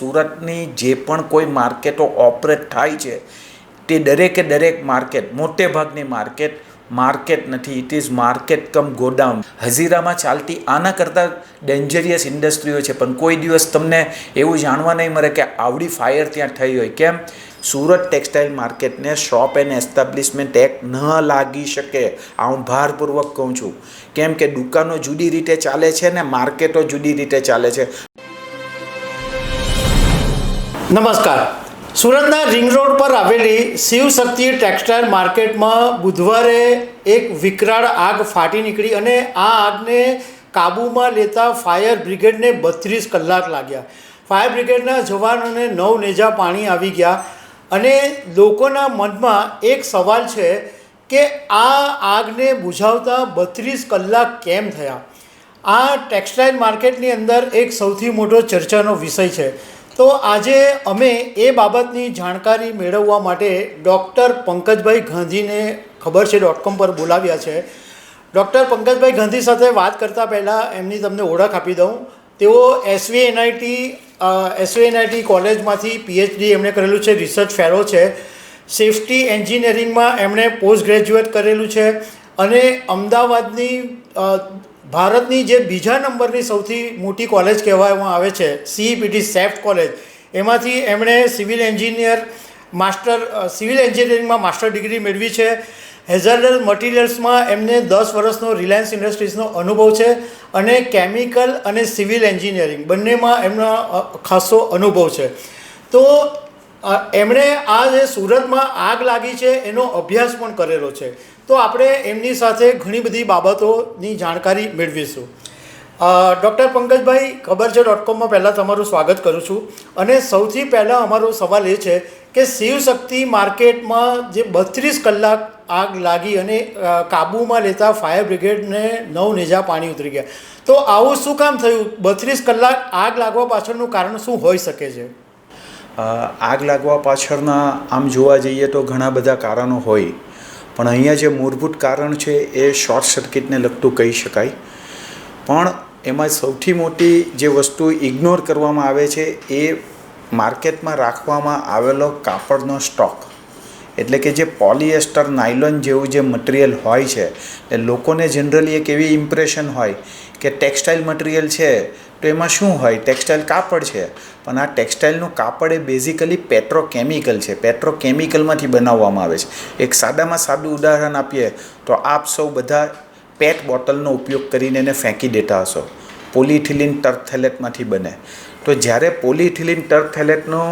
સુરતની જે પણ કોઈ માર્કેટો ઓપરેટ થાય છે તે દરેકે દરેક માર્કેટ મોટે ભાગની માર્કેટ નથી. It is market cum godown. હઝીરામાં ચાલતી આના કરતાં ડેન્જરિયસ ઇન્ડસ્ટ્રીઓ છે, પણ કોઈ દિવસ તમને એવું જાણવા નહીં મળે કે આવડી ફાયર ત્યાં થઈ હોય. કેમ? સુરત ટેક્સટાઇલ માર્કેટને શોપ એન્ડ એસ્ટાબ્લિશમેન્ટ એક્ટ ન લાગી શકે. આ હું ભારપૂર્વક કહું છું. કેમ કે દુકાનો જુદી રીતે ચાલે છે ને માર્કેટો જુદી રીતે ચાલે છે. નમસ્કાર. સુરતના રિંગ રોડ પર આવેલી શિવશક્તિ ટેક્સટાઇલ માર્કેટમાં બુધવારે એક વિકરાળ આગ ફાટી નીકળી અને આ આગને કાબૂમાં લેતા ફાયર બ્રિગેડને 32 કલાક લાગ્યા. ફાયર બ્રિગેડના જવાનોને 9 નેજા પાણી આવી ગયા અને લોકોના મનમાં એક સવાલ છે કે આ આગને બુઝાવતા 32 કલાક કેમ થયા? આ ટેક્સટાઇલ માર્કેટની અંદર એક સૌથી મોટો ચર્ચાનો વિષય છે. તો આજે અમે એ બાબતની જાણકારી મેળવવા માટે ડૉક્ટર પંકજભાઈ ગાંધીને ખબર છે .com પર બોલાવ્યા છે. ડૉક્ટર પંકજભાઈ ગાંધી સાથે વાત કરતાં પહેલાં એમની તમને ઓળખ આપી દઉં. તેઓ એસવીએનઆઈટી કોલેજમાંથી PhD એમણે કરેલું છે, રિસર્ચ ફેલો છે. સેફ્ટી એન્જિનિયરિંગમાં એમણે પોસ્ટ ગ્રેજ્યુએટ કરેલું છે અને અમદાવાદની ભારતની જે બીજા નંબરની સૌથી મોટી કોલેજ કહેવામાં આવે છે CEPT સેફ્ટ કોલેજ, એમાંથી એમણે સિવિલ એન્જિનિયરિંગમાં માસ્ટર ડિગ્રી મેળવી છે. હેઝાર્ડસ મટીરિયલ્સમાં એમને 10 વર્ષનો રિલાયન્સ ઇન્ડસ્ટ્રીઝનો અનુભવ છે અને કેમિકલ અને સિવિલ એન્જિનિયરિંગ બંનેમાં એમનો ખાસો અનુભવ છે. તો એમણે આ જે સુરતમાં આગ લાગી છે એનો અભ્યાસ પણ કરેલો છે. તો આપણે એમની સાથે ઘણી બધી બાબતોની જાણકારી મેળવીશું. ડૉક્ટર પંકજભાઈ, ખબર છે .comમાં પહેલાં તમારું સ્વાગત કરું છું. અને સૌથી પહેલાં અમારો સવાલ એ છે કે શિવશક્તિ માર્કેટમાં જે 32 કલાક આગ લાગી અને કાબૂમાં લેતા ફાયર બ્રિગેડને 9 નેજા પાણી ઉતરી ગયા, તો આવું શું કામ થયું? 32 કલાક આગ લાગવા પાછળનું કારણ શું હોઈ શકે છે? આગ લાગવા પાછળના આમ જોવા જઈએ તો ઘણા બધા કારણો હોય, પણ અહીંયા જે મૂળભૂત કારણ છે એ શોર્ટ સર્કિટને લગતું કહી શકાય. પણ એમાં સૌથી મોટી જે વસ્તુ ઇગ્નોર કરવામાં આવે છે એ માર્કેટમાં રાખવામાં આવેલો કાપડનો સ્ટોક. એટલે કે જે પોલિએસ્ટર નાયલોન જેવું જે મટીરિયલ હોય છે એ લોકોને જનરલી એક એવી ઇમ્પ્રેશન હોય કે ટેક્સટાઇલ મટીરિયલ છે તો એમાં શું હોય? ટેક્સટાઇલ કાપડ છે. પણ આ ટેક્સટાઇલનું કાપડ એ બેઝિકલી પેટ્રોકેમિકલ છે. પેટ્રોકેમિકલમાંથી બનાવવામાં આવે છે. એક સાદામાં સાદું ઉદાહરણ આપીએ તો આપ સૌ બધા પેટ બોટલનો ઉપયોગ કરીને એને ફેંકી દેતા હશો. પોલિથિલિન ટર્થેલેટમાંથી બને. તો જ્યારે પોલિથિલિન ટર્થેલેટનો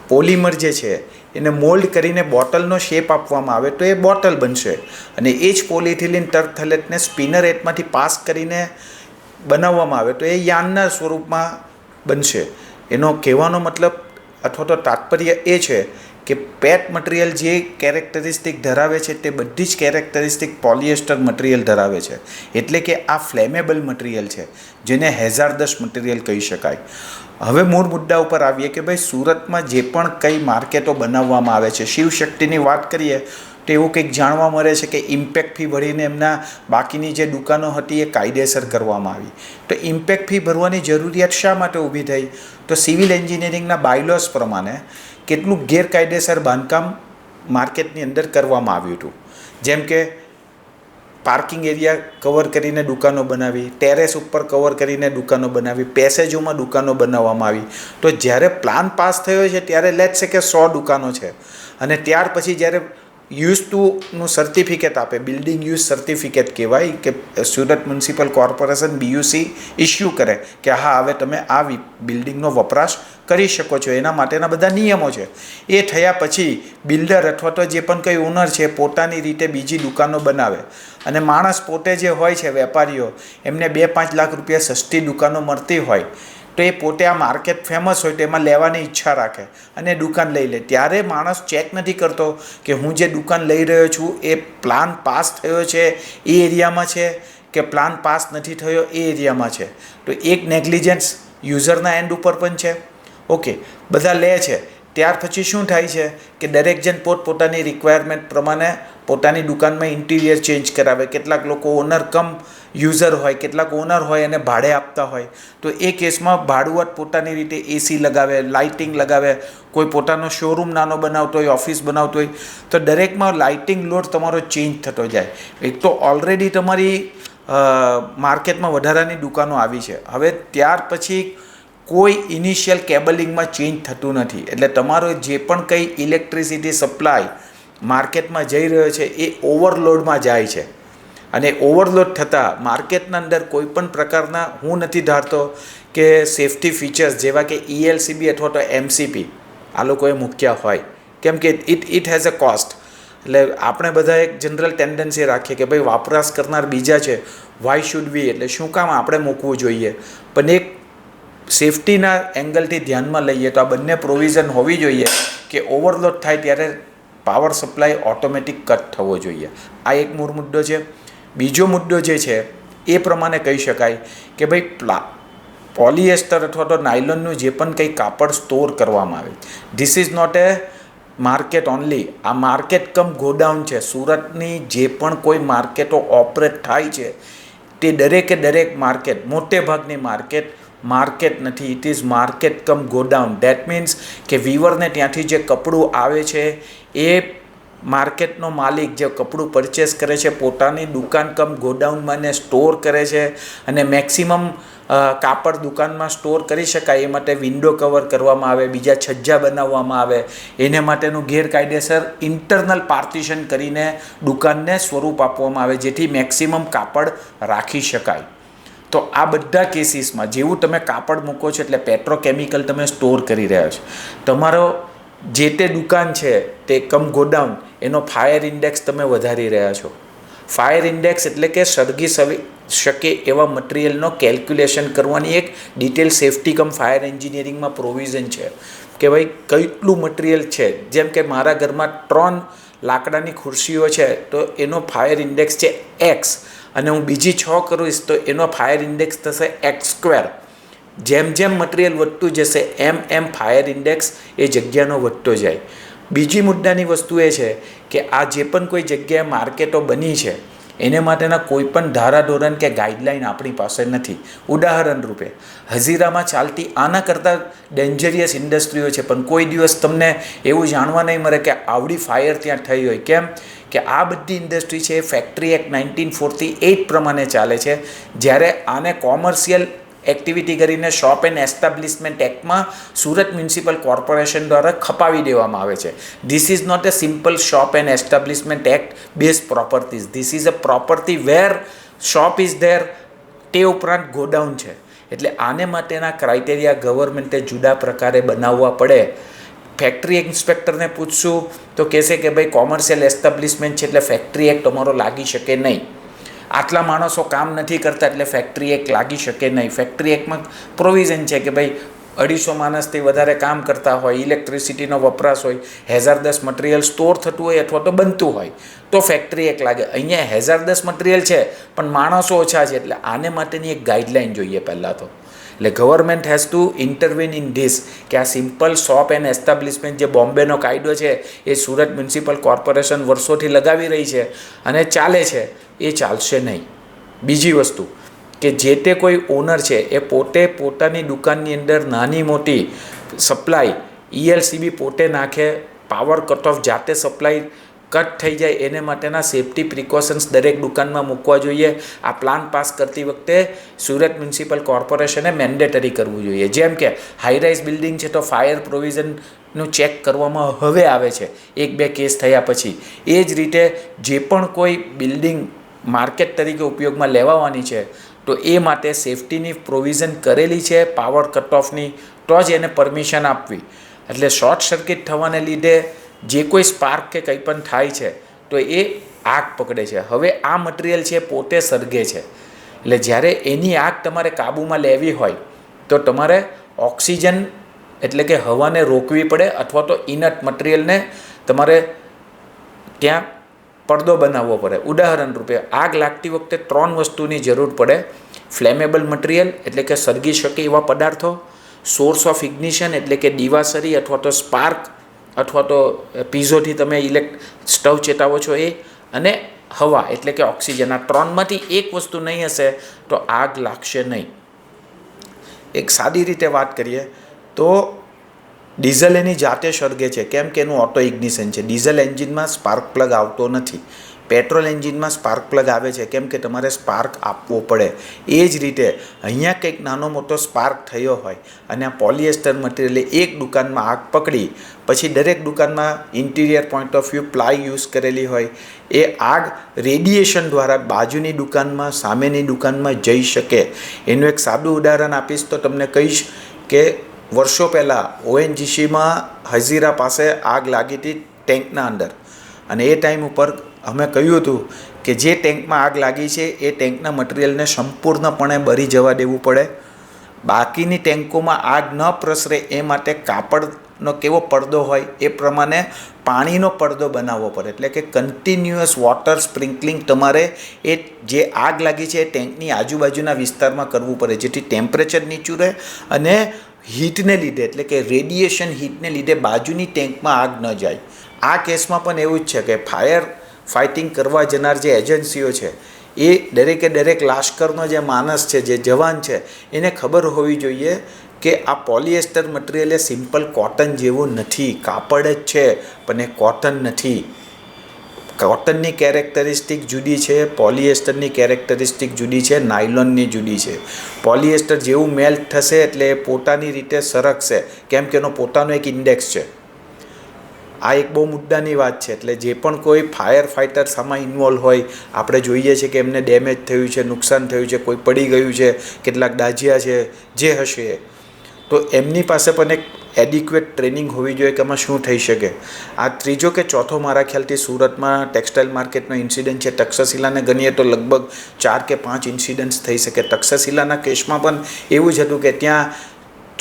પોલિમર જે છે એને મોલ્ડ કરીને બોટલનો શેપ આપવામાં આવે તો એ બોટલ બનશે. અને એ જ પોલિથિલિન ટર્થેલેટને સ્પિનરેટમાંથી પાસ કરીને બનાવવામાં આવે તો એ યાર્નના સ્વરૂપમાં બનશે. એનો કહેવાનો મતલબ અથવા તો તાત્પર્ય એ છે કે પેટ મટીરિયલ જે કેરેક્ટરિસ્ટિક ધરાવે છે તે બધી જ કેરેક્ટરિસ્ટિક પોલિએસ્ટર મટીરિયલ ધરાવે છે. એટલે કે આ ફ્લેમેબલ મટીરિયલ છે, જેને હેઝાર્ડસ મટીરિયલ કહી શકાય. હવે મૂળ મુદ્દા ઉપર આવીએ કે ભાઈ સુરતમાં જે પણ કંઈ માર્કેટો બનાવવામાં આવે છે, શિવશક્તિની વાત કરીએ તો એવું કંઈક જાણવા મળે છે કે ઇમ્પેક્ટ ફી ભરીને એમના બાકીની જે દુકાનો હતી એ કાયદેસર કરવામાં આવી. તો ઇમ્પેક્ટ ફી ભરવાની જરૂરિયાત શા માટે ઊભી થઈ? તો સિવિલ એન્જિનિયરિંગના બાયલોસ પ્રમાણે કેટલું ગેરકાયદેસર બાંધકામ માર્કેટની અંદર કરવામાં આવ્યું હતું. જેમ કે પાર્કિંગ એરિયા કવર કરીને દુકાનો બનાવી, ટેરેસ ઉપર કવર કરીને દુકાનો બનાવી, પેસેજોમાં દુકાનો બનાવવામાં આવી. તો જ્યારે પ્લાન પાસ થયો છે ત્યારે લેટ્સ સે કે 100 દુકાનો છે અને ત્યાર પછી જ્યારે યુઝ ટુનું સર્ટિફિકેટ આપે, બિલ્ડિંગ યુઝ સર્ટિફિકેટ કહેવાય, કે Surat municipal corporation BUC issue કરે કે હા હવે તમે આ બિલ્ડિંગનો વપરાશ કરી શકો છો. એના માટેના બધા નિયમો છે. એ થયા પછી બિલ્ડર અથવા તો જે પણ કંઈ ઓનર છે પોતાની રીતે બીજી દુકાનો બનાવે અને માણસ પોતે જે હોય છે વેપારીઓ, એમને 2-5 લાખ રૂપિયા સસ્તી દુકાનો મળતી હોય તો એ પોતે આ માર્કેટ ફેમસ હોય તો એમાં લેવાની ઈચ્છા રાખે અને દુકાન લઈ લે. ત્યારે માણસ ચેક નથી કરતો કે હું જે દુકાન લઈ રહ્યો છું એ પ્લાન પાસ થયો છે એ એરિયામાં છે કે પ્લાન પાસ નથી થયો એ એરિયામાં છે. તો એક નેગ્લિજન્સ યુઝરના એન્ડ ઉપર પણ છે. ઓકે, બધા લે છે. ત્યાર પછી શું થાય છે કે દરેક જણ પોતપોતાની રિક્વાયરમેન્ટ પ્રમાણે પોતાની દુકાનમાં ઇન્ટિરિયર ચેન્જ કરાવે. કેટલાક લોકો ઓનર કમ યુઝર હોય, કેટલાક ઓનર હોય અને ભાડે આપતા હોય. તો એ કેસમાં ભાડુઆત પોતાની રીતે એસી લગાવે, લાઇટિંગ લગાવે, કોઈ પોતાનો શોરૂમ નાનો બનાવતો હોય, ઓફિસ બનાવતો હોય, તો દરેકમાં લાઇટિંગ લોડ તમારો ચેન્જ થતો જાય. એક તો ઓલરેડી તમારી માર્કેટમાં વધારાની દુકાનો આવી છે. હવે ત્યાર પછી કોઈ ઇનિશિયલ કેબલિંગમાં ચેન્જ થતું નથી. એટલે તમારો જે પણ કંઈ ઇલેક્ટ્રિસિટી સપ્લાય માર્કેટમાં જઈ રહ્યો છે એ ઓવરલોડમાં જાય છે. અને ઓવરલોડ થતાં માર્કેટના અંદર કોઈ પણ પ્રકારના, હું નથી ધારતો કે સેફ્ટી ફીચર્સ જેવા કે ELCB અથવા તો MCP આ લોકોએ મૂક્યા હોય, કેમ કે ઇટ હેઝ અ કોસ્ટ. એટલે આપણે બધા એક જનરલ ટેન્ડન્સી રાખીએ કે ભાઈ વપરાશ કરનાર બીજા છે, વાય શુડ વી, એટલે શું કામ આપણે મૂકવું જોઈએ. પણ એક સેફ્ટીના એંગલથી ધ્યાનમાં લઈએ તો આ બંને પ્રોવિઝન હોવી જોઈએ કે ઓવરલોડ થાય ત્યારે પાવર સપ્લાય ઓટોમેટિક કટ થવો જોઈએ. આ એક મૂળ મુદ્દો છે. બીજો મુદ્દો જે છે એ પ્રમાણે કહી શકાય કે ભાઈ પોલિએસ્ટર અથવા તો નાયલોનનું જે પણ કંઈ કાપડ સ્ટોર કરવામાં આવે, this is not a market only. આ માર્કેટ કમ ગોડાઉન છે. સુરતની જે પણ કોઈ માર્કેટો ઓપરેટ થાય છે તે દરેકે દરેક માર્કેટ, મોટે ભાગની માર્કેટ નથી, it is market cum godown. That means કે વીવરને ત્યાંથી જે કપડું આવે છે એ માર્કેટનો માલિક જે કપડું પરચેસ કરે છે પોતાની દુકાન કમ ગોડાઉનમાં ને સ્ટોર કરે છે. અને મેક્સિમમ કાપડ દુકાનમાં સ્ટોર કરી શકાય એ માટે વિન્ડો કવર કરવામાં આવે, બીજા છજ્જા બનાવવામાં આવે, એને માટેનું ગેરકાયદેસર ઇન્ટરનલ પાર્ટીશન કરીને દુકાનને સ્વરૂપ આપવામાં આવે જેથી મેક્સિમમ કાપડ રાખી શકાય. તો આ બધા કેસીસમાં જેવું તમે કાપડ મૂકો છો એટલે પેટ્રોકેમિકલ તમે સ્ટોર કરી રહ્યા છો, તમારો જે તે દુકાન છે તે કમ ગોડાઉન એનો ફાયર ઇન્ડેક્સ તમે વધારી રહ્યા છો. ફાયર ઇન્ડેક્સ એટલે કે સળગી શકે એવા મટીરિયલનો કેલ્ક્યુલેશન કરવાની એક ડિટેલ સેફ્ટી કમ ફાયર એન્જિનિયરિંગમાં પ્રોવિઝન છે કે ભાઈ કેટલું મટીરિયલ છે. જેમ કે મારા ઘરમાં 3 લાકડાની ખુરશીઓ છે તો એનો ફાયર ઇન્ડેક્સ છે X, અને હું બીજી 6 કરીશ તો એનો ફાયર ઇન્ડેક્સ થશે X². જેમ જેમ મટીરિયલ વધતું જશે એમ ફાયર ઇન્ડેક્સ એ જગ્યાનો વધતો જાય. બીજી મુદ્દાની વસ્તુ એ છે કે આ જે પણ કોઈ જગ્યાએ માર્કેટો બની છે એને માટેના કોઈ પણ ધારાધોરણ કે ગાઈડલાઈન આપણી પાસે નથી. ઉદાહરણ રૂપે હઝીરામાં ચાલતી આના કરતાં ડેન્જરિયસ ઇન્ડસ્ટ્રીઓ છે, પણ કોઈ દિવસ તમને એવું જાણવા નહીં મળે કે આવડી ફાયર ત્યાં થઈ હોય. કેમ કે આ બધી ઇન્ડસ્ટ્રી છે એ ફેક્ટરી એક્ટ 1948 પ્રમાણે ચાલે છે, જ્યારે આને કોમર્શિયલ એક્ટિવિટી કરીને શોપ એન્ડ એસ્ટાબ્લિશમેન્ટ એક્ટમાં સુરત મ્યુનિસિપલ કોર્પોરેશન દ્વારા ખપાવી દેવામાં આવે છે. This is not a simple shop and establishment act base properties. This is a property where shop is there, તે ઉપરાંત ગોડાઉન છે. એટલે આને માટેના ક્રાઇટેરિયા ગવર્મેન્ટે જુદા પ્રકારે બનાવવા પડે. ફેક્ટરી ઇન્સ્પેક્ટરને પૂછશું તો કહેશે કે ભાઈ કોમર્શિયલ એસ્ટાબ્લિશમેન્ટ છે એટલે ફેક્ટરી એક્ટ તમારો લાગી શકે નહીં. આટલા માણસો કામ નથી કરતા એટલે ફેક્ટરી એક્ટ લાગી શકે નહીં. ફેક્ટરી એક્ટમાં પ્રોવિઝન છે કે ભાઈ 250 માણસથી વધારે કામ કરતા હોય, ઇલેક્ટ્રિસિટીનો વપરાશ હોય, હેઝાર્ડસ મટીરિયલ સ્ટોર થતું હોય અથવા તો બનતું હોય તો ફેક્ટરી એક્ટ લાગે. અહીંયા હેઝાર્ડસ મટીરિયલ છે પણ માણસો ઓછા છે, એટલે આને માટેની એક ગાઈડલાઈન જોઈએ પહેલાં તો. એટલે government has to intervene in this કે આ સિમ્પલ શોપ એન્ડ એસ્ટાબ્લિશમેન્ટ જે બોમ્બેનો કાયદો છે એ સુરત મ્યુનિસિપલ કોર્પોરેશન વર્ષોથી લગાવી રહી છે અને ચાલે છે, એ ચાલશે નહીં. બીજી વસ્તુ કે જે તે કોઈ ઓનર છે એ પોતે પોતાની દુકાનની અંદર નાની મોટી સપ્લાય ELCB પોતે નાખે, પાવર કટ ઓફ જાતે સપ્લાય કટ થઈ જાય એને માટેના સેફ્ટી પ્રિકોશન્સ દરેક દુકાનમાં મૂકવા જોઈએ. આ પ્લાન પાસ કરતી વખતે સુરત મ્યુનિસિપલ કોર્પોરેશને મેન્ડેટરી કરવું જોઈએ. જેમ કે હાઈરાઇઝ બિલ્ડિંગ છે તો ફાયર પ્રોવિઝનનું ચેક કરવામાં હવે આવે છે 1-2 કેસ થયા પછી. એ જ રીતે જે પણ કોઈ બિલ્ડિંગ માર્કેટ તરીકે ઉપયોગમાં લેવાવાની છે તો એ માટે સેફ્ટીની પ્રોવિઝન કરેલી છે પાવર કટ ઓફની, તો જ એને પરમિશન આપવી. એટલે શોર્ટ સર્કિટ થવાને લીધે જે કોઈ સ્પાર્ક કે કંઈ પણ થાય છે તો એ આગ પકડે છે. હવે આ મટીરિયલ છે પોતે સળગે છે, એટલે જ્યારે એની આગ તમારે કાબૂમાં લેવી હોય તો તમારે ઓક્સિજન એટલે કે હવાને રોકવી પડે અથવા તો ઇનટ મટીરિયલને તમારે ત્યાં પડદો બનાવવો પડે. ઉદાહરણ રૂપે આગ લાગતી વખતે 3 વસ્તુની જરૂર પડે: ફ્લેમેબલ મટીરિયલ એટલે કે સળગી શકે એવા પદાર્થો, સોર્સ ઓફ ઇગ્નિશન એટલે કે દિવાસળી અથવા તો સ્પાર્ક, અથવા તો પીઝોથી તમે સ્ટવ ચેતાવો છો એ, અને હવા એટલે કે ઓક્સિજન, આ ત્રણમાંથી એક વસ્તુ નહીં હશે તો આગ લાગશે નહીં. એક સાદી રીતે વાત કરીએ તો ડીઝલ એની જાતે સળગે છે, કેમ કે એનું ઓટો ઇગ્નિશન છે. ડીઝલ એન્જિનમાં સ્પાર્ક પ્લગ આવતો નથી. પેટ્રોલ એન્જિનમાં સ્પાર્ક પ્લગ આવે છે, કેમ કે તમારે સ્પાર્ક આપવો પડે. એ જ રીતે અહીંયા કંઈક નાનો મોટો સ્પાર્ક થયો હોય અને આ પોલિએસ્ટર મટીરિયલે એક દુકાનમાં આગ પકડી, પછી દરેક દુકાનમાં interior point of view ply use કરેલી હોય, એ આગ રેડિયેશન દ્વારા બાજુની દુકાનમાં, સામેની દુકાનમાં જઈ શકે. એનું એક સાદું ઉદાહરણ આપીશ તો તમને કહીશ કે વર્ષો પહેલાં ONGCમાં હઝીરા પાસે આગ લાગી હતી ટેન્કના અંદર, અને એ ટાઈમ ઉપર અમે કહ્યું હતું કે જે ટેન્કમાં આગ લાગી છે એ ટેન્કના મટીરિયલને સંપૂર્ણપણે બળી જવા દેવું પડે. બાકીની ટેન્કોમાં આગ ન પ્રસરે એ માટે કાપડનો કેવો પડદો હોય એ પ્રમાણે પાણીનો પડદો બનાવવો પડે. એટલે કે કન્ટિન્યુઅસ વોટર સ્પ્રિંકલિંગ તમારે એ જે આગ લાગી છે એ ટેન્કની આજુબાજુના વિસ્તારમાં કરવું પડે, જેથી ટેમ્પરેચર નીચું રહે અને હીટને લીધે, એટલે કે રેડિયેશન હીટને લીધે બાજુની ટેન્કમાં આગ ન જાય. આ કેસમાં પણ એવું જ છે કે ફાયર ફાઇટિંગ કરવા જનાર જે એજન્સીઓ છે એ દરેક લાશ્કરનો જે માણસ છે, જે જવાન છે, એને ખબર હોવી જોઈએ કે આ પોલિએસ્ટર મટીરિયલ એ સિમ્પલ કોટન જેવું નથી. કાપડ જ છે પણ એ કોટન નથી. કોટનની કેરેક્ટરિસ્ટિક જુદી છે, પોલિએસ્ટરની કેરેક્ટરિસ્ટિક જુદી છે, નાયલોનની જુદી છે. પોલિએસ્ટર જેવું મેલ્ટ થશે એટલે એ પોતાની રીતે સરકશે, કેમ કે એનો પોતાનો એક ઇન્ડેક્સ છે. આ એક બહુ મુદ્દાની વાત છે. એટલે જે પણ કોઈ ફાયર ફાઇટર્સ આમાં ઇન્વોલ્વ હોય, આપણે જોઈએ છે કે એમને ડેમેજ થયું છે, નુકસાન થયું છે, કોઈ પડી ગયું છે, કેટલાક દાઝ્યા છે, જે હશે તો એમની પાસે પણ એક એડિક્વેટ ટ્રેનિંગ હોવી જોઈએ કે આમાં શું થઈ શકે. આ ત્રીજો કે ચોથો મારા ખ્યાલથી સુરતમાં ટેક્સટાઇલ માર્કેટનો ઇન્સિડન્ટ છે. તક્ષશિલાને ગણીએ તો લગભગ 4 કે 5 ઇન્સિડન્ટ્સ થઈ શકે. તક્ષશિલાના કેસમાં પણ એવું જ હતું કે ત્યાં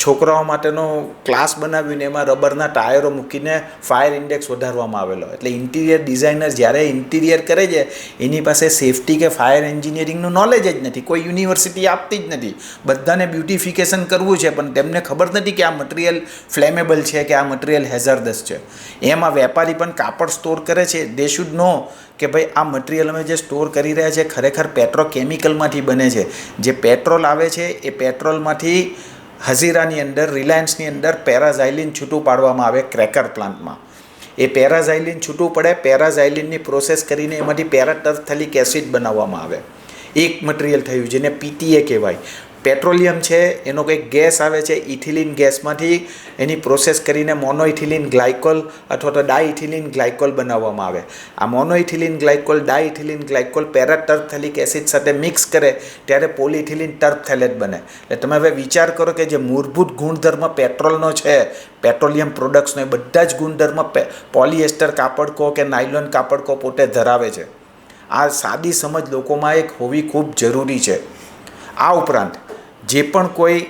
છોકરાઓ માટેનો ક્લાસ બનાવીને એમાં રબરના ટાયરો મૂકીને ફાયર ઇન્ડેક્સ વધારવામાં આવેલો. એટલે ઇન્ટિરિયર ડિઝાઇનર જ્યારે ઇન્ટિરિયર કરે છે એની પાસે સેફટી કે ફાયર એન્જિનિયરિંગનું નોલેજ જ નથી. કોઈ યુનિવર્સિટી આપતી જ નથી. બધાને બ્યુટિફિકેશન કરવું છે પણ તેમને ખબર નથી કે આ મટીરિયલ ફ્લેમેબલ છે, કે આ મટીરિયલ હેઝાર્ડસ છે. એમાં વેપારી પણ કાપડ સ્ટોર કરે છે, દે શુડ નો કે ભાઈ આ મટીરિયલ અમે જે સ્ટોર કરી રહ્યા છે ખરેખર પેટ્રોકેમિકલમાંથી બને છે. જે પેટ્રોલ આવે છે એ પેટ્રોલમાંથી હઝીરાની અંદર, રિલાયન્સની અંદર પેરાઝાઇલિન છૂટું પાડવામાં આવે ક્રેકર પ્લાન્ટમાં. એ પેરાઝાઇલિન છૂટું પડે, પેરાઝાઇલિનની પ્રોસેસ કરીને એમાંથી પેરાટર્થલિક એસિડ બનાવવામાં આવે. એક મટીરિયલ થયું જેને PTA કહેવાય. પેટ્રોલિયમ છે એનો કંઈક ગેસ આવે છે, ઇથિલિન ગેસમાંથી એની પ્રોસેસ કરીને મોનોઇથિલિન ગ્લાયકોલ અથવા તો ડાઇથિલિન ગ્લાયકોલ બનાવવામાં આવે. આ મોનોઇથિલિન ગ્લાયકોલ, ડાઇથિલિન ગ્લાયકોલ પેરાટર્થલિક એસિડ સાથે મિક્સ કરે ત્યારે પોલિથિલિન ટર્પથેલેટ બને. એટલે તમે હવે વિચાર કરો કે જે મૂળભૂત ગુણધર્મ પેટ્રોલનો છે, પેટ્રોલિયમ પ્રોડક્ટ્સનો, એ બધા જ ગુણધર્મ પોલિએસ્ટર કાપડ કહો કે નાયલોન કાપડ કહો પોતે ધરાવે છે. આ સાદી સમજ લોકોમાં એક હોવી ખૂબ જરૂરી છે. આ ઉપરાંત જે પણ કોઈ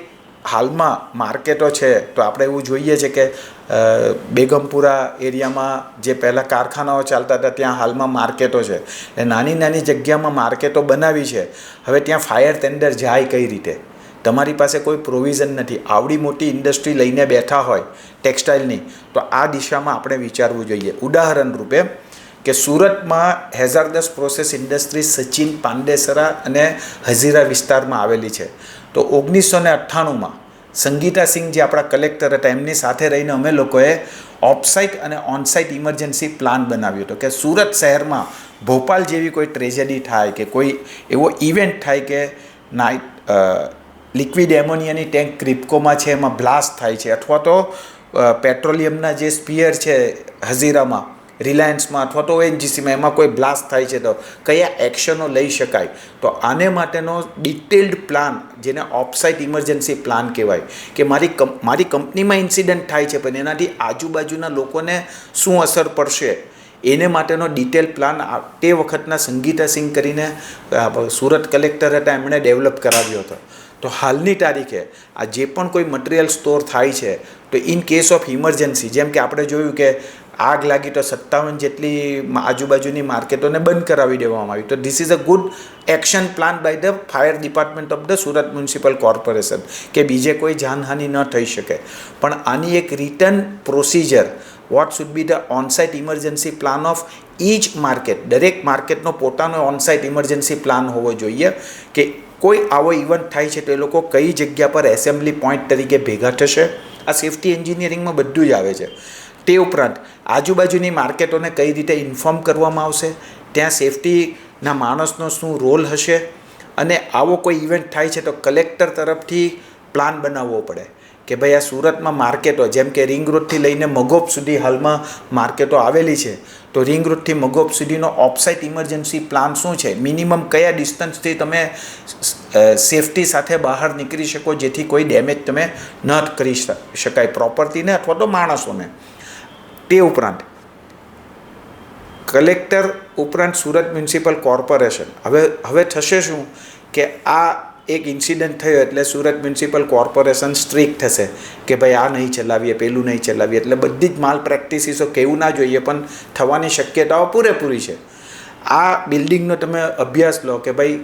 હાલમાં માર્કેટો છે તો આપણે એવું જોઈએ છે કે બેગમપુરા એરિયામાં જે પહેલાં કારખાનાઓ ચાલતા હતા ત્યાં હાલમાં માર્કેટો છે. એ નાની નાની જગ્યામાં માર્કેટો બનાવી છે. હવે ત્યાં ફાયર ટેન્ડર જાય કઈ રીતે? તમારી પાસે કોઈ પ્રોવિઝન નથી. આવડી મોટી ઇન્ડસ્ટ્રી લઈને બેઠા હોય ટેક્સટાઇલની, તો આ દિશામાં આપણે વિચારવું જોઈએ. ઉદાહરણ રૂપે કે સુરતમાં hazardous process industry Sachin Pandesara અને હઝીરા વિસ્તારમાં આવેલી છે. તો 1998માં સંગીતા સિંહ જે આપણા કલેક્ટર હતા એમની સાથે રહીને અમે લોકોએ ઓફસાઇટ અને ઓનસાઇટ ઇમરજન્સી પ્લાન બનાવ્યો હતો કે સુરત શહેરમાં ભોપાલ જેવી કોઈ ટ્રેજેડી થાય કે કોઈ એવો ઇવેન્ટ થાય કે લિક્વિડ એમોનિયાની ટેન્ક ક્રિપ્કોમાં છે એમાં બ્લાસ્ટ થાય છે, અથવા તો પેટ્રોલિયમના જે સ્પિયર છે હઝીરામાં, રિલાયન્સમાં અથવા તો ONGCમાં એમાં કોઈ બ્લાસ્ટ થાય છે તો કયા એક્શનો લઈ શકાય. તો આને માટેનો ડિટેલ્ડ પ્લાન, જેને ઓફસાઇટ ઇમરજન્સી પ્લાન કહેવાય, કે મારી કંપનીમાં ઇન્સિડન્ટ થાય છે પણ એનાથી આજુબાજુના લોકોને શું અસર પડશે એને માટેનો ડિટેલ પ્લાન તે વખતના સંગીતા સિંહ કરીને સુરત કલેક્ટર હતા એમણે ડેવલપ કરાવ્યો હતો. તો હાલની તારીખે આ જે પણ કોઈ મટીરિયલ સ્ટોર થાય છે તો ઇન કેસ ઓફ ઇમરજન્સી, જેમ કે આપણે જોયું કે આગ લાગી તો 57 જેટલી આજુબાજુની માર્કેટોને બંધ કરાવી દેવામાં આવી. તો this is a good action plan by the fire department of the Surat municipal corporation કે બીજે કોઈ જાનહાનિ ન થઈ શકે. પણ આની એક written procedure what should be the onsite emergency plan of each market. દરેક માર્કેટનો પોતાનો ઓનસાઇટ ઇમરજન્સી પ્લાન હોવો જોઈએ કે કોઈ આવો ઇવેન્ટ થાય છે તો એ લોકો કઈ જગ્યા પર એસેમ્બલી પોઈન્ટ તરીકે ભેગા થશે. આ સેફ્ટી એન્જિનિયરિંગમાં બધું જ આવે છે. તે ઉપરાંત આજુબાજુની માર્કેટોને કઈ રીતે ઇન્ફોર્મ કરવામાં આવશે, ત્યાં સેફ્ટીના માણસનો શું રોલ હશે, અને આવો કોઈ ઇવેન્ટ થાય છે તો કલેક્ટર તરફથી પ્લાન બનાવવો પડે કે ભાઈ આ સુરતમાં માર્કેટો જેમ કે રિંગ રોડથી લઈને મગોપ સુધી હાલમાં માર્કેટો આવેલી છે, તો રિંગ રોડથી મગોપ સુધીનો ઓફસાઇટ ઇમરજન્સી પ્લાન શું છે, મિનિમમ કયા ડિસ્ટન્સથી તમે સેફટી સાથે બહાર નીકળી શકો જેથી કોઈ ડેમેજ તમે ન કરી શકાય પ્રોપર્ટીને અથવા તો માણસોને. તે ઉપરાંત કલેક્ટર ઉપરાંત સુરત મ્યુનિસિપલ કોર્પોરેશન હવે થશે શું કે આ એક ઇન્સિડન્ટ થયો એટલે સુરત મ્યુનિસિપલ કોર્પોરેશન સ્ટ્રિક્ટ થશે કે ભાઈ આ નહીં ચલાવીએ, પેલું નહીં ચલાવીએ, એટલે બધી જ માલ પ્રેક્ટિસીસો કહેવું ના જોઈએ પણ થવાની શક્યતાઓ પૂરેપૂરી છે. આ બિલ્ડિંગનો તમે અભ્યાસ લો કે ભાઈ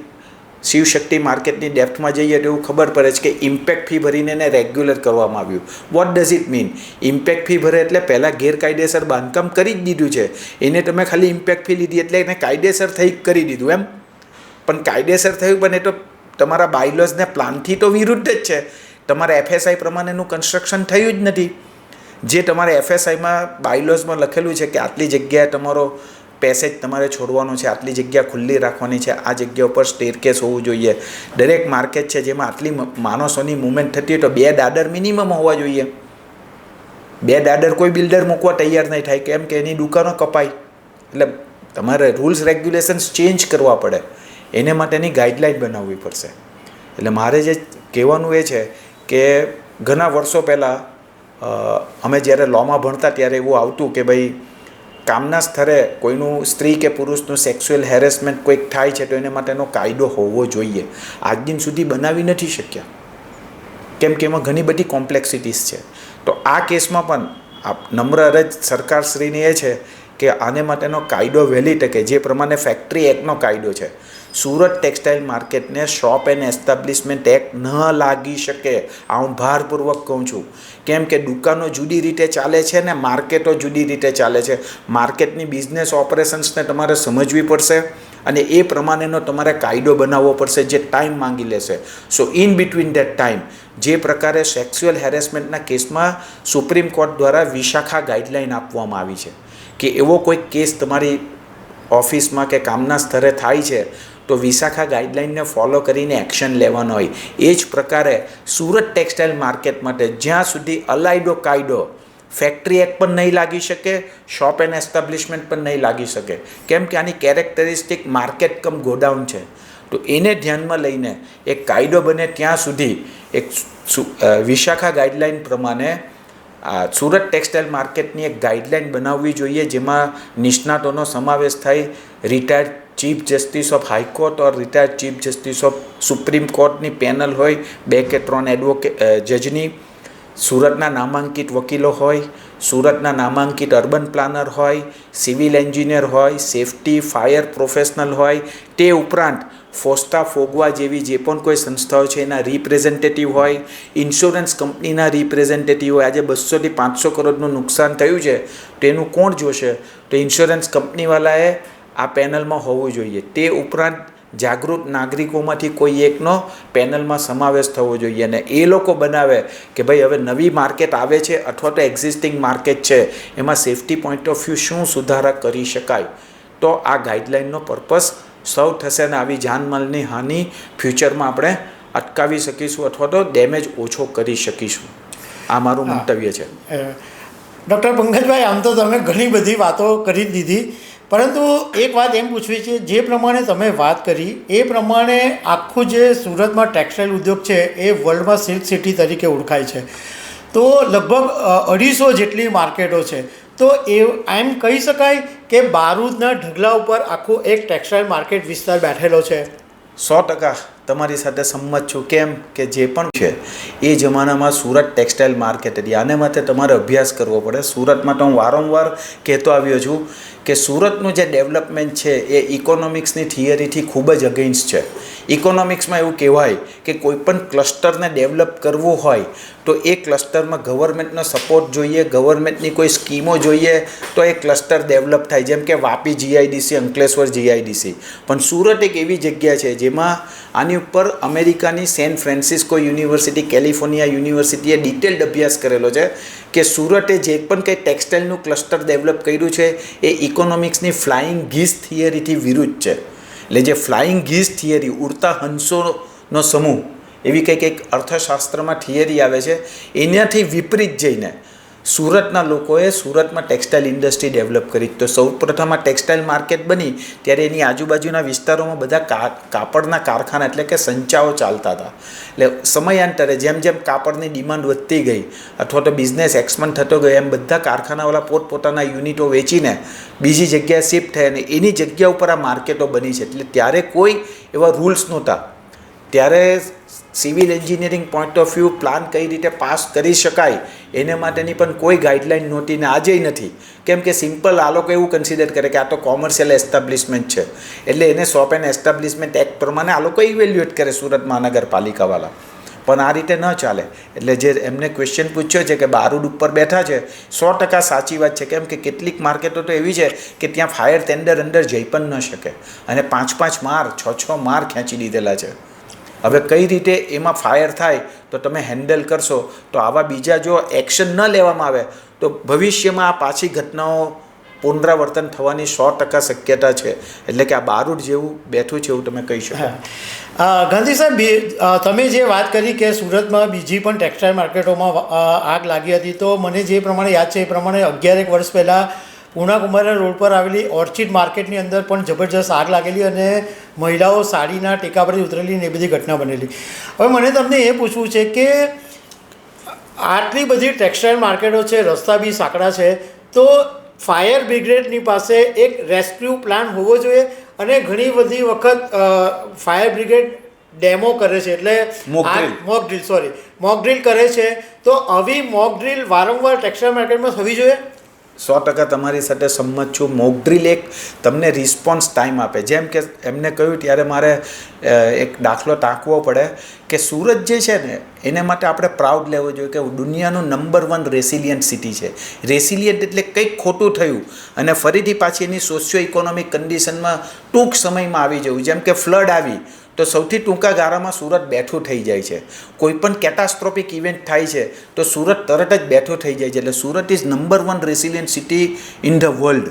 શિવશક્તિ માર્કેટની ડેપ્થમાં જઈએ તો એવું ખબર પડે છે કે ઇમ્પેક્ટ ફી ભરીને એને રેગ્યુલર કરવામાં આવ્યું. What does it mean? Impact fee ભરે એટલે પહેલાં ગેરકાયદેસર બાંધકામ કરી જ દીધું છે, એને તમે ખાલી ઇમ્પેક્ટ ફી લીધી એટલે એને કાયદેસર થઈ કરી દીધું એમ. પણ કાયદેસર થયું પણ એ તો તમારા બાયલોઝને પ્લાનથી તો વિરુદ્ધ જ છે. તમારા એફએસઆઈ પ્રમાણેનું કન્સ્ટ્રક્શન થયું જ નથી. જે તમારે એફએસઆઈમાં બાયલોઝમાં લખેલું છે કે આટલી જગ્યાએ તમારો પેસેજ તમારે છોડવાનો છે, આટલી જગ્યા ખુલ્લી રાખવાની છે, આ જગ્યા ઉપર સ્ટેરકેસ હોવું જોઈએ. દરેક માર્કેટ છે જેમાં આટલી માણસોની મૂવમેન્ટ થતી હોય તો 2 દાદર મિનિમમ હોવા જોઈએ. 2 દાદર કોઈ બિલ્ડર મૂકવા તૈયાર નહીં થાય કેમ કે એની દુકાનો કપાય. એટલે તમારે રૂલ્સ રેગ્યુલેશન્સ ચેન્જ કરવા પડે, એને માટેની ગાઈડલાઇન બનાવવી પડશે. એટલે મારે જે કહેવાનું એ છે કે ઘણા વર્ષો પહેલાં અમે જ્યારે લોમાં ભણતા ત્યારે એવું આવતું કે ભાઈ કામના સ્થળે કોઈનું સ્ત્રી કે પુરુષનું સેક્સ્યુઅલ હેરેસમેન્ટ કોઈક થાય છે તો એને માટેનો કાયદો હોવો જોઈએ. આજ દિન સુધી બનાવી નથી શક્યા કેમ કે એમાં ઘણી બધી કોમ્પ્લેક્સિટીઝ છે. તો આ કેસમાં પણ નમ્ર અરજ સરકારશ્રીની એ છે કે આને માટેનો કાયદો વહેલી તકે, જે પ્રમાણે ફેક્ટરી એક્ટનો કાયદો છે, સુરત ટેક્સટાઇલ માર્કેટને શોપ એન્ડ એસ્ટાબ્લિશમેન્ટ એક્ટ ન લાગી શકે. આ હું ભારપૂર્વક કહું છું કેમ કે દુકાનો જુદી રીતે ચાલે છે ને માર્કેટો જુદી રીતે ચાલે છે. માર્કેટની બિઝનેસ ઓપરેશન્સને તમારે સમજવી પડશે અને એ પ્રમાણેનો તમારે કાયદો બનાવવો પડશે જે ટાઈમ માંગી લેશે. સો ઇન બિટવીન ધેટ ટાઈમ જે પ્રકારે સેક્સ્યુઅલ હેરેસમેન્ટના કેસમાં સુપ્રીમ કોર્ટ દ્વારા વિશાખા ગાઈડલાઇન આપવામાં આવી છે કે એવો કોઈક કેસ તમારી ઓફિસમાં કે કામના સ્તરે થાય છે તો વિશાખા ગાઈડલાઇનને ફોલો કરીને એક્શન લેવાનો હોય. એ જ પ્રકારે સુરત ટેક્સટાઇલ માર્કેટ માટે જ્યાં સુધી અલાયદો કાયદો ફેક્ટરી એક્ટ પણ નહીં લાગી શકે, શોપ એન્ડ એસ્ટાબ્લિશમેન્ટ પણ નહીં લાગી શકે કેમ કે આની કેરેક્ટરિસ્ટિક માર્કેટ કમ ગોડાઉન છે. તો એને ધ્યાનમાં લઈને એક કાયદો બને ત્યાં સુધી એક વિશાખા ગાઈડલાઇન પ્રમાણે સુરત ટેક્સટાઇલ માર્કેટની એક ગાઈડલાઇન બનાવવી જોઈએ જેમાં નિષ્ણાતોનો સમાવેશ થાય. Retired chief justice of high court or retired chief justice of supreme કોર્ટની પેનલ હોય, 2 કે 3 જજની, સુરતના નામાંકિત વકીલો હોય, સુરતના નામાંકિત અર્બન પ્લાનર હોય, સિવિલ એન્જિનિયર હોય, સેફ્ટી ફાયર પ્રોફેશનલ હોય. તે ઉપરાંત ફોસ્ટા ફોગવા જેવી જે પણ કોઈ સંસ્થાઓ છે એના રિપ્રેઝેન્ટેટિવ હોય, ઇન્સ્યોરન્સ કંપનીના રિપ્રેઝેન્ટેટિવ હોય. આજે 200 થી 500 કરોડનું નુકસાન થયું છે તો એનું કોણ જોશે? તો ઇન્સ્યોરન્સ કંપનીવાળાએ આ પેનલમાં હોવું જોઈએ. તે ઉપરાંત જાગૃત નાગરિકોમાંથી કોઈ એકનો પેનલમાં સમાવેશ થવો જોઈએ અને એ લોકો બનાવે કે ભાઈ હવે નવી માર્કેટ આવે છે અથવા તો એક્ઝિસ્ટિંગ માર્કેટ છે એમાં સેફ્ટી પોઈન્ટ ઓફ વ્યૂ શું સુધારા કરી શકાય. તો આ ગાઈડલાઇનનો પર્પસ સર્વ થશે અને આવી જાનમાલની હાનિ ફ્યુચરમાં આપણે અટકાવી શકીશું અથવા તો ડેમેજ ઓછો કરી શકીશું. આ મારું મંતવ્ય છે. ડૉક્ટર પંકજભાઈ, આમ તો તમે ઘણી બધી વાતો કરી દીધી, પરંતુ એક વાત એમ પૂછવી છે, જે પ્રમાણે તમે વાત કરી એ પ્રમાણે આખું જે સુરતમાં ટેક્સટાઇલ ઉદ્યોગ છે એ વર્લ્ડમાં સિલ્ક સિટી તરીકે ઓળખાય છે. તો લગભગ 250 જેટલી માર્કેટો છે. તો એમ કહી શકાય કે બારૂદના ઢગલા ઉપર આખું એક ટેક્સટાઇલ માર્કેટ વિસ્તાર બેઠેલો છે. 100% તમારી સાથે સંમત છું. કેમ કે જે પણ છે એ જમાનામાં સુરત ટેક્સટાઇલ માર્કેટ હતી. આને માટે તમારે અભ્યાસ કરવો પડે. સુરતમાં તો હું વારંવાર કહેતો આવ્યો છું કે સુરતનું જે ડેવલપમેન્ટ છે એ ઇકોનોમિક્સની થિયરીથી ખૂબ જ અગેન્સ્ટ છે. ઇકોનોમિક્સમાં એવું કહેવાય કે કોઈ પણ ક્લસ્ટરને ડેવલપ કરવું હોય તો એ ક્લસ્ટરમાં ગવર્મેન્ટનો સપોર્ટ જોઈએ, ગવર્મેન્ટની કોઈ સ્કીમો જોઈએ તો એ ક્લસ્ટર ડેવલપ થાય. જેમ કે વાપી જીઆઈડીસી, અંકલેશ્વર જીઆઈડીસી. પણ સુરત એક એવી જગ્યા છે જેમાં આની ઉપર અમેરિકાની સેન ફ્રાન્સિસ્કો યુનિવર્સિટી, કેલિફોર્નિયા યુનિવર્સિટીએ ડિટેલ્ડ અભ્યાસ કરેલો છે કે સુરતે જે પણ કંઈ ટેક્સટાઇલનું ક્લસ્ટર ડેવલપ કર્યું છે એ ઇકોનોમિક્સની ફ્લાઇંગ ગીસ થિયરીથી વિરુદ્ધ છે. એટલે જે ફ્લાઇંગ ગીસ થિયરી, ઉડતા હંસોનો સમૂહ, એવી કંઈક એક અર્થશાસ્ત્રમાં થિયરી આવે છે, એનાથી વિપરીત જઈને સુરતના લોકોએ સુરતમાં ટેક્સટાઇલ ઇન્ડસ્ટ્રી ડેવલપ કરી. તો સૌપ્રથમ આ ટેક્સટાઇલ માર્કેટ બની ત્યારે એની આજુબાજુના વિસ્તારોમાં બધા કાપડના કારખાના એટલે કે સંચાઓ ચાલતા હતા. એટલે સમયાંતરે જેમ જેમ કાપડની ડિમાન્ડ વધતી ગઈ અથવા તો બિઝનેસ એક્સપાન્ડ થતો ગયો એમ બધા કારખાનાવાળા પોતપોતાના યુનિટો વેચીને બીજી જગ્યાએ શિફ્ટ થયા અને એની જગ્યા ઉપર આ માર્કેટો બની છે. એટલે ત્યારે કોઈ એવા રૂલ્સ નહોતા. ત્યારે civil engineering point of view plan કઈ રીતે પાસ કરી શકાય એને માટેની પણ કોઈ ગાઈડલાઇન નહોતી ને આજે નથી. કેમ કે સિમ્પલ આ લોકો એવું કન્સિડર કરે કે આ તો કોમર્શિયલ એસ્ટાબ્લિશમેન્ટ છે એટલે એને શોપ એન્ડ એસ્ટાબ્લિશમેન્ટ એક્ટ પ્રમાણે આ લોકો ઇવેલ્યુએટ કરે સુરત મહાનગરપાલિકાવાળા. પણ આ રીતે ન ચાલે. એટલે જે એમને ક્વેશ્ચન પૂછ્યો છે કે બારૂદ ઉપર બેઠા છે, 100% સાચી વાત છે. કેમ કે કેટલીક માર્કેટો તો એવી છે કે ત્યાં ફાયર ટેન્ડર અંદર જઈ પણ ન શકે અને 5-5 માર 6-6 માર ખેંચી દીધેલા છે. હવે કઈ રીતે એમાં ફાયર થાય તો તમે હેન્ડલ કરશો? તો આવા બીજા જો એક્શન ન લેવામાં આવે તો ભવિષ્યમાં આ પાછી ઘટનાઓ પુનરાવર્તન થવાની 100% શક્યતા છે. એટલે કે આ બારૂદ જેવું બેઠું છે એવું તમે કહી શકો. ગાંધી સાહેબ, તમે જે વાત કરી કે સુરતમાં બીજી પણ ટેક્સટાઇલ માર્કેટોમાં આગ લાગી હતી, તો મને જે પ્રમાણે યાદ છે એ પ્રમાણે 11 વર્ષ પહેલાં પૂર્ણા કુમાર રોડ પર આવેલી ઓર્ચિડ માર્કેટની અંદર પણ જબરજસ્ત આગ લાગેલી અને મહિલાઓ સાડીના ટેકા પરથી ઉતરેલી ને એ બધી ઘટના બનેલી. હવે મને તમને એ પૂછવું છે કે આટલી બધી ટેક્સટાઇલ માર્કેટો છે, રસ્તા બી સાંકડા છે, તો ફાયર બ્રિગેડની પાસે એક રેસ્ક્યુ પ્લાન હોવો જોઈએ. અને ઘણી બધી વખત ફાયર બ્રિગેડ ડેમો કરે છે, એટલે મોક ડ્રીલ કરે છે. તો આવી મોક ડ્રીલ વારંવાર ટેક્સટાઇલ માર્કેટમાં થવી જોઈએ. 100% તમારી સાથે સંમત છું. મોક ડ્રીલ એક તમને રિસ્પોન્સ ટાઈમ આપે. જેમ કે એમને કહ્યું ત્યારે મારે એક દાખલો ટાંકવો પડે કે સુરત જે છે ને એને માટે આપણે પ્રાઉડ લેવો જોઈએ કે દુનિયાનું નંબર 1 રેસિલિયન્ટ સિટી છે. રેસિલિયન્ટ એટલે કંઈક ખોટું થયું અને ફરીથી પાછી એની સોશિયો ઇકોનોમિક કન્ડિશનમાં ટૂંક સમયમાં આવી જવું. જેમ કે ફ્લડ આવી તો સૌથી ટૂંકા ગાળામાં સુરત બેઠું થઈ જાય છે. કોઈ પણ કેટાસ્ટ્રોફિક ઇવેન્ટ થાય છે તો સુરત તરત જ બેઠું થઈ જાય છે. એટલે Surat is number 1 resilient city in the world.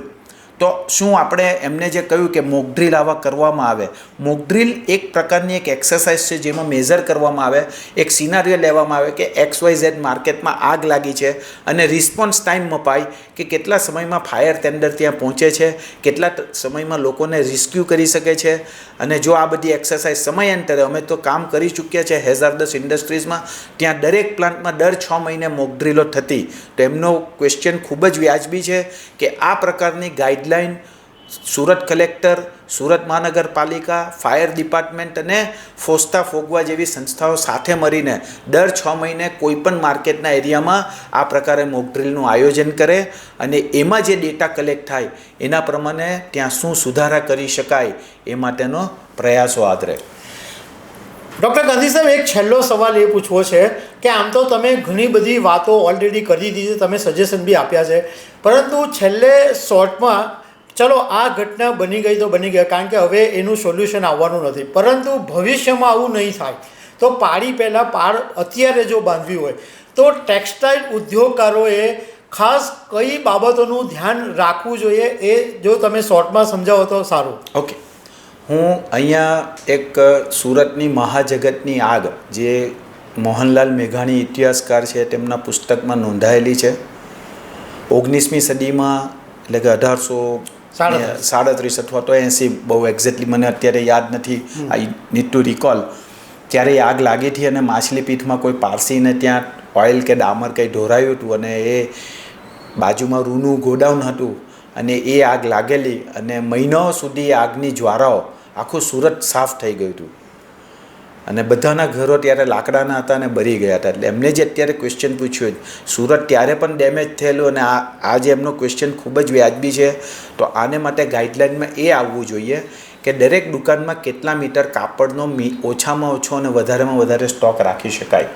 તો શું આપણે એમને જે કહ્યું કે મોક ડ્રીલ આવા કરવામાં આવે, મોક ડ્રીલ એક પ્રકારની એક એક્સરસાઇઝ છે જેમાં મેઝર કરવામાં આવે, એક સિનારીઓ લેવામાં આવે કે XYZ માર્કેટમાં આગ લાગી છે અને રિસ્પોન્સ ટાઈમ મપાય કે કેટલા સમયમાં ફાયર ટેન્ડર ત્યાં પહોંચે છે, કેટલા સમયમાં લોકોને રેસ્ક્યુ કરી શકે છે. અને જો આ બધી એક્સરસાઇઝ સમયાંતરે અમે તો કામ કરી ચૂક્યા છે હેઝાર્ડસ ઇન્ડસ્ટ્રીઝમાં, ત્યાં દરેક પ્લાન્ટમાં દર 6 મહિને મોક ડ્રીલો થતી. તો એમનો ક્વેશ્ચન ખૂબ જ વ્યાજબી છે કે આ પ્રકારની ગાઈડલાઇન સુરત કલેક્ટર, સુરત મહાનગરપાલિકા, ફાયર ડિપાર્ટમેન્ટ અને ફોસ્તા ફોગવા જેવી સંસ્થાઓ સાથે મળીને દર 6 મહિને કોઈપણ માર્કેટના એરિયામાં આ પ્રકારે મોક ડ્રીલનું આયોજન કરે અને એમાં જે ડેટા કલેક્ટ થાય એના પ્રમાણે ત્યાં શું સુધારા કરી શકાય એ માટેનો પ્રયાસો આદરે. ડૉક્ટર ગાંધી સાહેબ, એક છેલ્લો સવાલ એ પૂછવો છે કે આમ તો તમે ઘણી બધી વાતો ઓલરેડી કરી દીધી, તમે સજેશન બી આપ્યા છે, પરંતુ છેલ્લે શોર્ટમાં ચલો આ ઘટના બની ગઈ તો બની ગઈ, કારણ કે હવે એનું સોલ્યુશન આવવાનું નથી, પરંતુ ભવિષ્યમાં આવું નહીં થાય તો પાડી પહેલાં પાડ અત્યારે જો બાંધવી હોય તો ટેક્સટાઇલ ઉદ્યોગકારોએ ખાસ કઈ બાબતોનું ધ્યાન રાખવું જોઈએ એ જો તમે શોર્ટમાં સમજાવો તો સારું. ઓકે, હું અહીંયા એક સુરતની મહાજગતની આગ જે મોહનલાલ મેઘાણી ઇતિહાસકાર છે તેમના પુસ્તકમાં નોંધાયેલી છે. 19મી સદીમાં એટલે કે 1837 અથવા તો 80, બહુ એક્ઝેક્ટલી મને અત્યારે યાદ નથી, આઈ નીડ ટુ રિકોલ, ત્યારે આગ લાગી હતી અને માછલી પીઠમાં કોઈ પારસીને ત્યાં ઓઇલ કે ડામર કંઈ ઢોરાયું હતું અને એ બાજુમાં રૂનું ગોડાઉન હતું અને એ આગ લાગેલી અને મહિનાઓ સુધી આગની જ્વારાઓ આખું સુરત સાફ થઈ ગયું હતું અને બધાના ઘરો ત્યારે લાકડાના હતા અને બળી ગયા હતા. એટલે એમને જે અત્યારે ક્વેશ્ચન પૂછ્યું, સુરત ત્યારે પણ ડેમેજ થયેલું અને આ જે એમનો ક્વેશ્ચન ખૂબ જ વ્યાજબી છે. તો આને માટે ગાઈડલાઇનમાં એ આવવું જોઈએ કે દરેક દુકાનમાં કેટલા મીટર કાપડનો ઓછામાં ઓછો અને વધારેમાં વધારે સ્ટોક રાખી શકાય.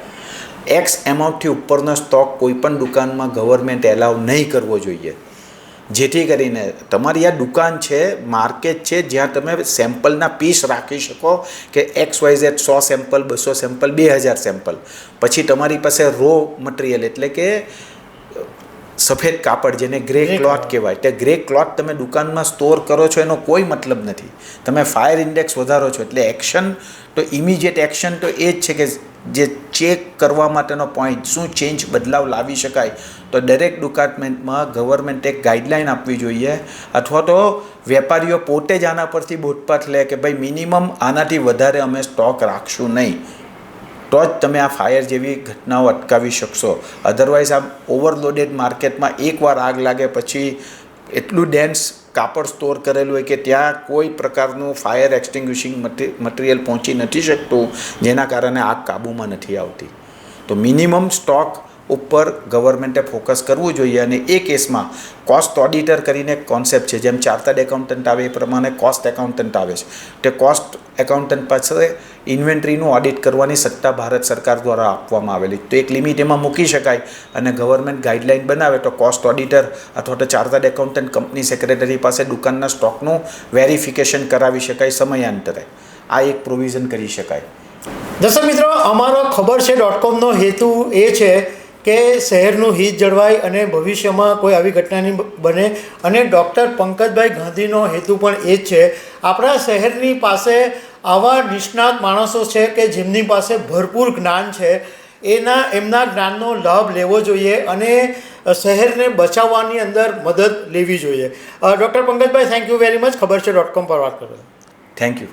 એક્સ એમાઉન્ટથી ઉપરનો સ્ટોક કોઈ પણ દુકાનમાં ગવર્મેન્ટ એલાવ નહીં કરવો જોઈએ, જેથી કરીને તમારી આ દુકાન છે, માર્કેટ છે, જ્યાં તમે સેમ્પલના પીસ રાખી શકો કે XYZ 100 સેમ્પલ, 200 સેમ્પલ, 2000 સેમ્પલ. પછી તમારી પાસે રો મટીરિયલ એટલે કે સફેદ કાપડ, જેને ગ્રે ક્લોથ કહેવાય, તે ગ્રે ક્લોથ તમે દુકાનમાં સ્ટોર કરો છો એનો કોઈ મતલબ નથી. તમે ફાયર ઇન્ડેક્સ વધારો છો. એટલે એક્શન તો ઇમિડિયેટ એક્શન તો એ જ છે કે જે ચેક કરવા માટેનો પોઈન્ટ, શું ચેન્જ બદલાવ લાવી શકાય, તો દરેક ડિપાર્ટમેન્ટમાં ગવર્મેન્ટ એક ગાઈડલાઈન આપવી જોઈએ, અથવા તો વેપારીઓ પોતે જ આના પરથી બોધપાઠ લે કે ભાઈ મિનિમમ આનાથી વધારે અમે સ્ટોક રાખશું નહીં, તો જ તમે આ ફાયર જેવી ઘટનાઓ અટકાવી શકશો. અધરવાઇઝ આ ઓવરલોડેડ માર્કેટમાં એકવાર આગ લાગે પછી એટલું ડેન્સ કાપડ સ્ટોર કરેલું હોય કે ત્યાં કોઈ પ્રકારનું ફાયર એક્સટિંગ્વિશિંગ મટીરિયલ પહોંચી નથી શકતું, જેના કારણે આગ કાબૂમાં નથી આવતી. તો મિનિમમ સ્ટોક ઉપર ગવર્મેન્ટે ફોકસ કરવું જોઈએ. અને એ કેસમાં કોસ્ટ ઓડિટર કરીને એક કોન્સેપ્ટ છે, જેમ ચાર્ટર્ડ એકાઉન્ટન્ટ આવે એ પ્રમાણે કોસ્ટ એકાઉન્ટન્ટ આવે છે. તે કોસ્ટ એકાઉન્ટન્ટ પાસે ઇન્વેન્ટરીનું ઓડિટ કરવાની સત્તા ભારત સરકાર દ્વારા આપવામાં આવેલી. તો એક લિમિટ એમાં મૂકી શકાય અને ગવર્મેન્ટ ગાઈડલાઇન બનાવે તો કોસ્ટ ઓડિટર અથવા તો ચાર્ટર્ડ એકાઉન્ટન્ટ કંપની સેક્રેટરી પાસે દુકાનના સ્ટોકનું વેરિફિકેશન કરાવી શકાય સમયાંતરે. આ એક પ્રોવિઝન કરી શકાય. દર્શક મિત્રો, અમારો ખબર છે .comનો હેતુ એ છે કે શહેરનું હિત જળવાય અને ભવિષ્યમાં કોઈ આવી ઘટના નહીં બને. અને ડૉક્ટર પંકજભાઈ ગાંધીનો હેતુ પણ એ જ છે. આપણા શહેરની પાસે આવા નિષ્ણાત માણસો છે કે જેમની પાસે ભરપૂર જ્ઞાન છે, એમના જ્ઞાનનો લાભ લેવો જોઈએ અને શહેરને બચાવવાની અંદર મદદ લેવી જોઈએ. Doctor Pankajbhai, thank you very much. ખબર છે .com પર વાત કરો. Thank you.